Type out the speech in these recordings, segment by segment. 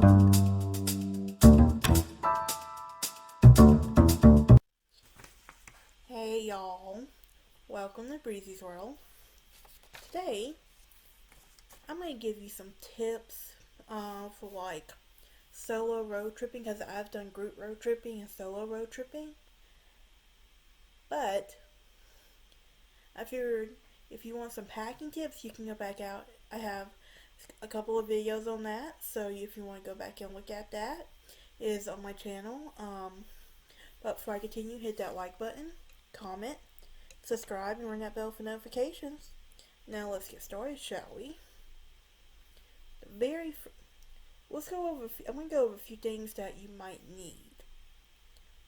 Hey y'all, welcome to Breezy's World. Today, I'm going to give you some tips for solo road tripping, because I've done group road tripping and solo road tripping. But I figured if you want some packing tips, you can go back out. I have a couple of videos on that, so if you want to go back and look at that, it is on my channel. But before I continue, hit that like button, comment, subscribe, and ring that bell for notifications. Now let's get started, shall we? Let's go over. I'm gonna go over a few things that you might need.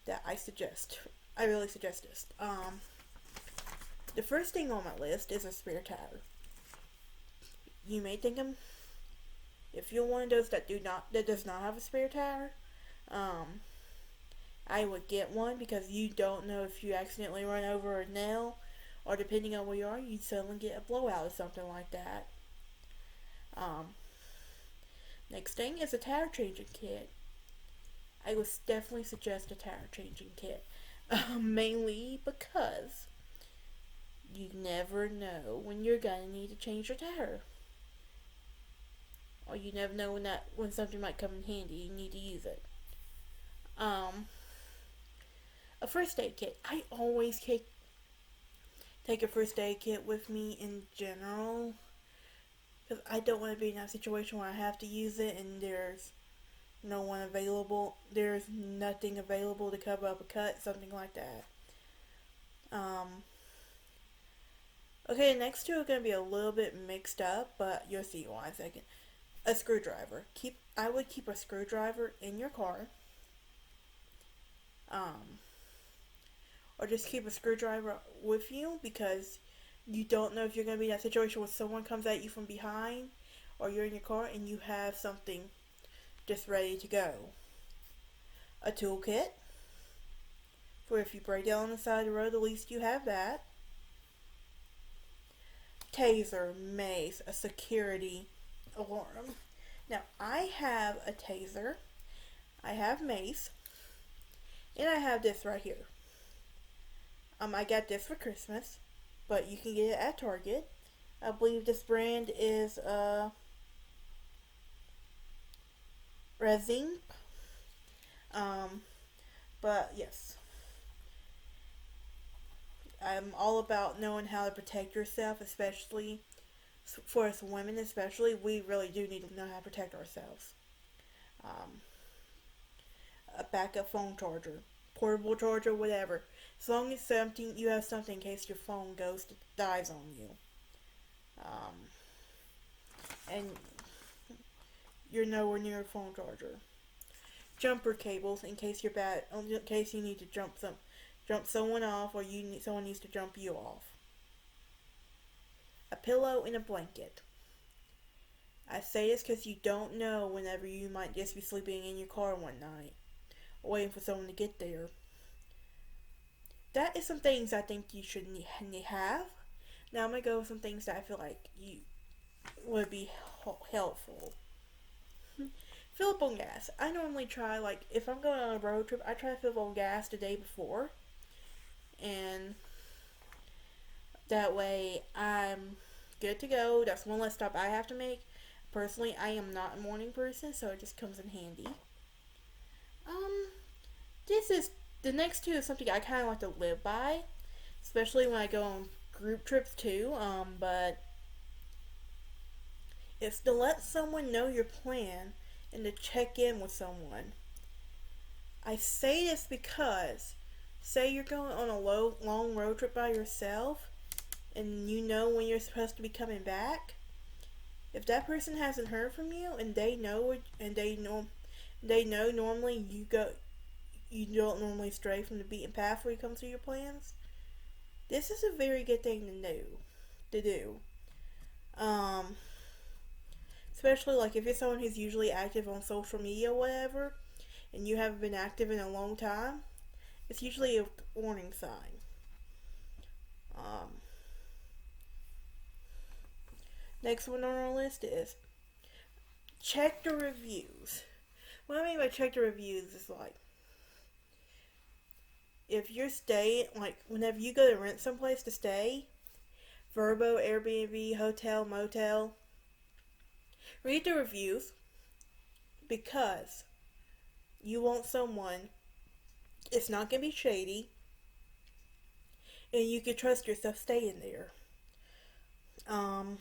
That I suggest. I really suggest this. The first thing on my list is a spare tire. You may think if you're one of those that does not have a spare tire, I would get one, because you don't know if you accidentally run over a nail, or depending on where you are, you suddenly get a blowout or something like that. Next thing is a tire changing kit. I would definitely suggest a tire changing kit, mainly because you never know when you're gonna need to change your tire, or you never know when something might come in handy. You need to use it. A first aid kit. I always take a first aid kit with me in general, because I don't want to be in that situation where I have to use it and there's no one available. There's nothing available to cover up a cut, something like that. Okay, next two are going to be a little bit mixed up, but you'll see why in a second. A screwdriver. I would keep a screwdriver in your car. Or just keep a screwdriver with you, because you don't know if you're going to be in that situation where someone comes at you from behind, or you're in your car and you have something just ready to go. A toolkit, for if you break down on the side of the road, at least you have that. Taser, mace, a security alarm. Now, I have a taser, I have mace, and I have this right here. I got this for Christmas, but you can get it at Target. I believe this brand is Resin. But yes, I'm all about knowing how to protect yourself, especially for us women. Especially, we really do need to know how to protect ourselves. A backup phone charger, portable charger, whatever. As long as you have something in case your phone dies on you. And you're nowhere near a phone charger. Jumper cables in case in case you need to jump someone off, or someone needs to jump you off. A pillow and a blanket. I say this because you don't know whenever you might just be sleeping in your car one night, waiting for someone to get there. That is some things I think you should have. Now I'm going to go with some things that I feel like you would be helpful. Fill up on gas. I normally try, if I'm going on a road trip, I try to fill up on gas the day before. And that way I'm good to go. That's one less stop I have to make. Personally, I am not a morning person, so it just comes in handy. The next two is something I kind of like to live by, especially when I go on group trips too. But it's to let someone know your plan and to check in with someone. I say this because, say you're going on a long road trip by yourself, and you know when you're supposed to be coming back. If that person hasn't heard from you, and they know normally you don't normally stray from the beaten path when it comes to your plans, this is a very good thing to do. Especially if you're someone who's usually active on social media or whatever, and you haven't been active in a long time, it's usually a warning sign. Next one on our list is check the reviews. what I mean by check the reviews is like, if you're staying, like, whenever you go to rent someplace to stay, Verbo, Airbnb, hotel, motel, read the reviews because you want someone, it's not going to be shady, and you can trust yourself staying there. Um,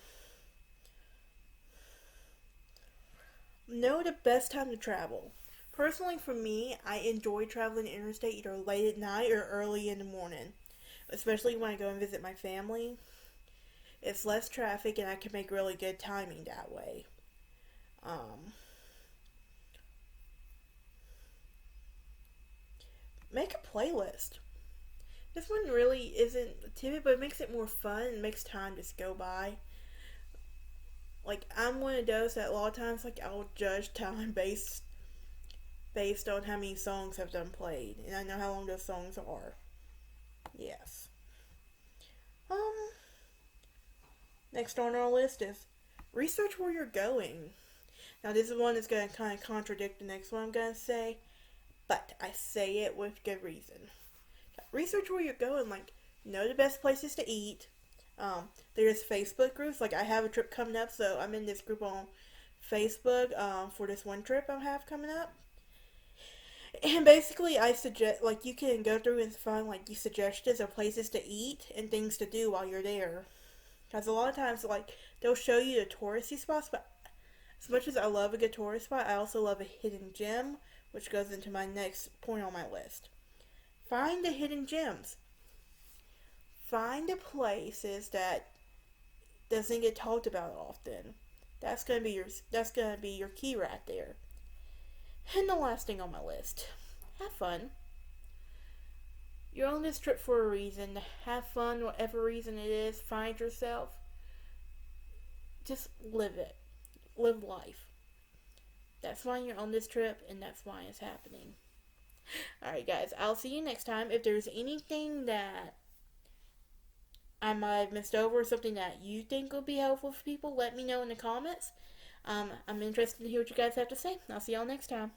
know the best time to travel. Personally, for me, I enjoy traveling interstate either late at night or early in the morning, especially when I go and visit my family. It's less traffic, and I can make really good timing that way. Um, make a playlist. This one really isn't timid, but it makes it more fun and makes time just go by. Like, I'm one of those that a lot of times, like, I'll judge time based on how many songs have done played, and I know how long those songs are. Yes. Um, Next on our list is research where you're going. Now, this is one that's going to kind of contradict the next one I'm going to say, but I say it with good reason. Research where you're going, like, know the best places to eat. There's Facebook groups, like, I have a trip coming up, so I'm in this group on Facebook for this one trip I have coming up. And basically, I suggest, like, you can go through and find, like, you suggestions of places to eat and things to do while you're there. Because a lot of times, like, they'll show you the touristy spots, but as much as I love a good tourist spot, I also love a hidden gem, which goes into my next point on my list. Find the hidden gems. Find the places that doesn't get talked about often. That's gonna be your key right there. And the last thing on my list, have fun. You're on this trip for a reason. Have fun, whatever reason it is. Find yourself. Just live it. Live life. That's why you're on this trip, and that's why it's happening. Alright, guys, I'll see you next time. If there's anything that I might have missed over, or something that you think would be helpful for people, let me know in the comments. I'm interested to hear what you guys have to say. I'll see y'all next time.